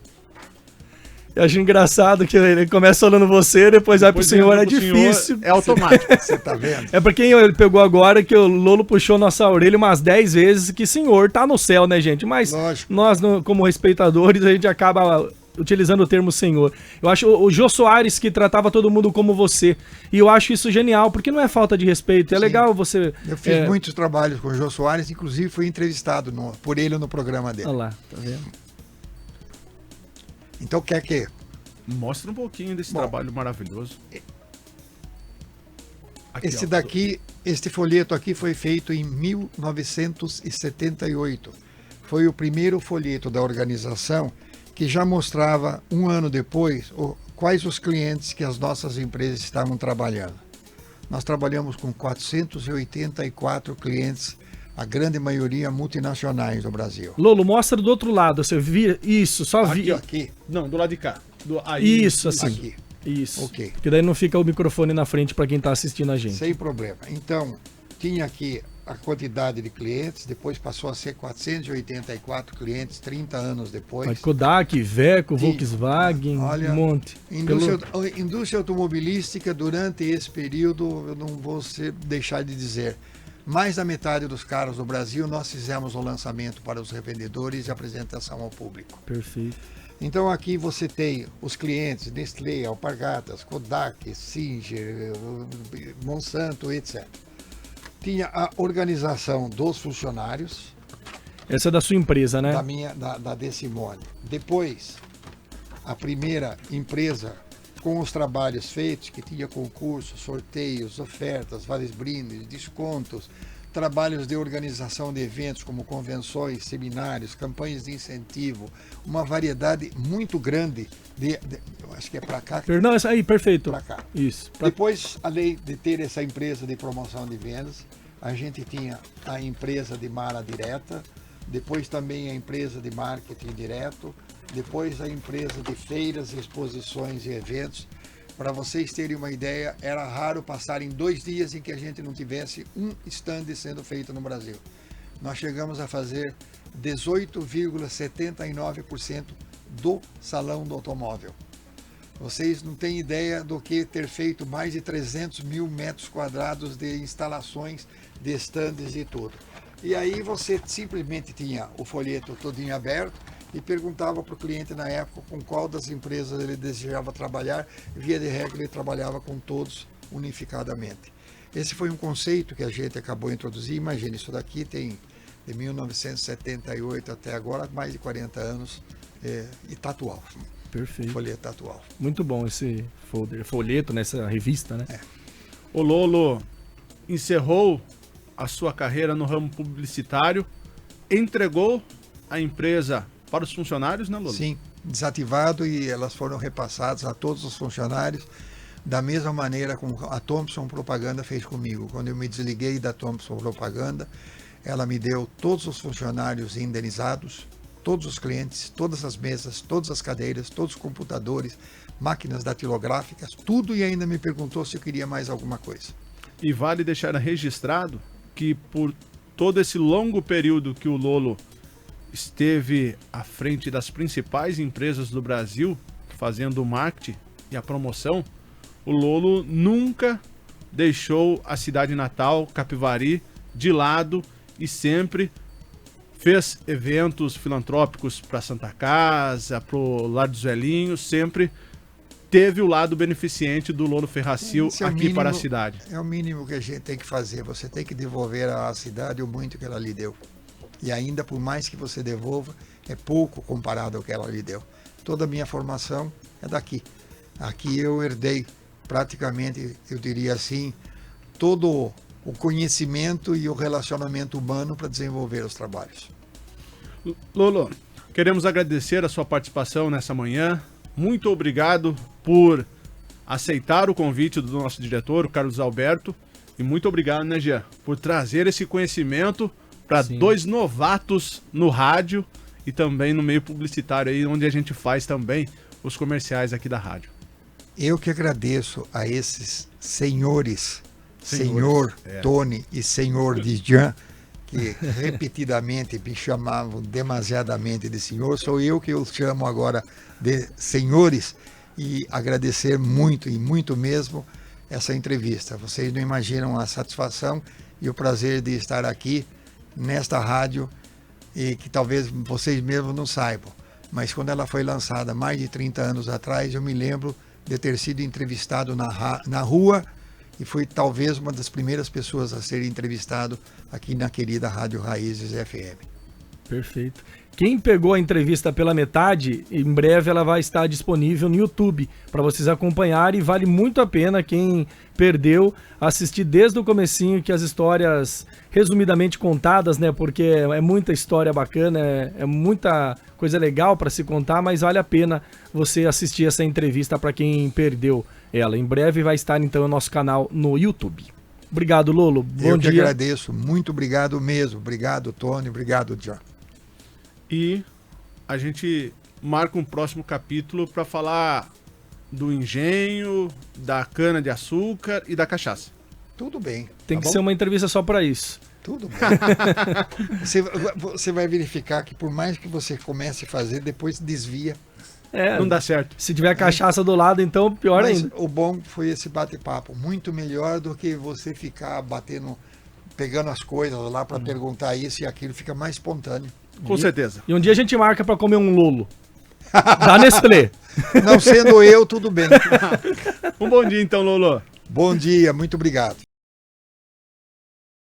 Eu acho engraçado que ele começa falando você, depois vai pro senhor, é difícil. É automático. Você tá vendo? É pra quem ele pegou agora, que o Lolo puxou nossa orelha umas 10 vezes, que senhor tá no céu, né, gente? Mas Lógico. nós, como respeitadores, a gente acaba utilizando o termo senhor. Eu acho o Jô Soares que tratava todo mundo como você. E eu acho isso genial, porque não é falta de respeito. É Sim. legal você... Eu fiz muitos trabalhos com o Jô Soares, inclusive fui entrevistado por ele no programa dele. Olha lá, tá vendo? Então quer que... Mostra um pouquinho desse trabalho maravilhoso. Aqui, Este folheto aqui foi feito em 1978. Foi o primeiro folheto da organização que já mostrava, um ano depois, quais os clientes que as nossas empresas estavam trabalhando. Nós trabalhamos com 484 clientes, a grande maioria multinacionais no Brasil. Lolo, mostra do outro lado, você vira isso, só vira. Aqui. Não, do lado de cá. Aí, isso, assim. Aqui. Isso. Ok. Porque daí não fica o microfone na frente para quem tá assistindo a gente. Sem problema. Então, tinha aqui a quantidade de clientes, depois passou a ser 484 clientes 30 anos depois. Kodak, Iveco, Volkswagen, um monte. Indústria automobilística, durante esse período, eu não vou deixar de dizer, mais da metade dos carros do Brasil nós fizemos o lançamento para os revendedores e apresentação ao público. Perfeito. Então aqui você tem os clientes Nestlé, Alpargatas, Kodak, Singer, Monsanto, etc. Tinha a organização dos funcionários. Essa é da sua empresa, né? Da Decimone. Depois, a primeira empresa com os trabalhos feitos, que tinha concursos, sorteios, ofertas, vales brindes, descontos, trabalhos de organização de eventos como convenções, seminários, campanhas de incentivo, uma variedade muito grande eu acho que é para cá. Não, isso aí, perfeito. Para cá. Isso. Depois, além de ter essa empresa de promoção de vendas, a gente tinha a empresa de mala direta, depois também a empresa de marketing direto, depois a empresa de feiras, exposições e eventos. Para vocês terem uma ideia, era raro passar em 2 dias em que a gente não tivesse um stand sendo feito no Brasil. Nós chegamos a fazer 18,79% do salão do automóvel. Vocês não têm ideia do que ter feito mais de 300 mil metros quadrados de instalações, de stands e tudo. E aí você simplesmente tinha o folheto todinho aberto e perguntava para o cliente na época com qual das empresas ele desejava trabalhar. Via de regra, ele trabalhava com todos unificadamente. Esse foi um conceito que a gente acabou de introduzir. Imagina, isso daqui tem de 1978 até agora, mais de 40 anos, e tá atual. Perfeito. Folheto atual. Muito bom esse folheto, nessa revista, né? O Lolo encerrou a sua carreira no ramo publicitário, entregou a empresa para os funcionários, né, Lolo? Sim, desativado, e elas foram repassadas a todos os funcionários, da mesma maneira como a Thompson Propaganda fez comigo. Quando eu me desliguei da Thompson Propaganda, ela me deu todos os funcionários indenizados, todos os clientes, todas as mesas, todas as cadeiras, todos os computadores, máquinas datilográficas, tudo, e ainda me perguntou se eu queria mais alguma coisa. E vale deixar registrado que por todo esse longo período que o Lolo esteve à frente das principais empresas do Brasil, fazendo o marketing e a promoção, o Lolo nunca deixou a cidade natal, Capivari, de lado, e sempre fez eventos filantrópicos para Santa Casa, para o Lar dos Velhinhos, sempre teve o lado beneficente do Lolo Ferracil aqui para a cidade. É o mínimo que a gente tem que fazer. Você tem que devolver à cidade o muito que ela lhe deu. E ainda, por mais que você devolva, é pouco comparado ao que ela lhe deu. Toda a minha formação é daqui. Aqui eu herdei praticamente, eu diria assim, todo o conhecimento e o relacionamento humano para desenvolver os trabalhos. Lolo, queremos agradecer a sua participação nessa manhã. Muito obrigado por aceitar o convite do nosso diretor, o Carlos Alberto. E muito obrigado, né, Jean, por trazer esse conhecimento para dois novatos no rádio e também no meio publicitário, aí, onde a gente faz também os comerciais aqui da rádio. Eu que agradeço a esses senhores senhor Tony e senhor Dijan, que repetidamente me chamavam demasiadamente de senhor. Sou eu que os chamo agora de senhores, e agradecer muito e muito mesmo essa entrevista. Vocês não imaginam a satisfação e o prazer de estar aqui nesta rádio, e que talvez vocês mesmos não saibam, mas quando ela foi lançada mais de 30 anos atrás, eu me lembro de ter sido entrevistado na rua, e fui talvez uma das primeiras pessoas a ser entrevistado aqui na querida Rádio Raízes FM. Perfeito. Quem pegou a entrevista pela metade, em breve ela vai estar disponível no YouTube para vocês acompanharem, e vale muito a pena quem perdeu assistir desde o comecinho, que as histórias resumidamente contadas, né? Porque é muita história bacana, é muita coisa legal para se contar, mas vale a pena você assistir essa entrevista para quem perdeu ela. Em breve vai estar então no nosso canal no YouTube. Obrigado, Lolo. Bom dia. Eu que agradeço. Muito obrigado mesmo. Obrigado, Tony. Obrigado, John. E a gente marca um próximo capítulo para falar do engenho, da cana-de-açúcar e da cachaça. Tudo bem. Tem que ser uma entrevista só para isso. Tudo bem. Você vai verificar que por mais que você comece a fazer, depois desvia. Não dá certo. Se tiver cachaça do lado, então pior ainda. O bom foi esse bate-papo. Muito melhor do que você ficar pegando as coisas lá para perguntar isso e aquilo, fica mais espontâneo. Com certeza. E um dia a gente marca para comer um Lolo. Da Nestlé. Não sendo eu, tudo bem. Um bom dia então, Lolo. Bom dia, muito obrigado.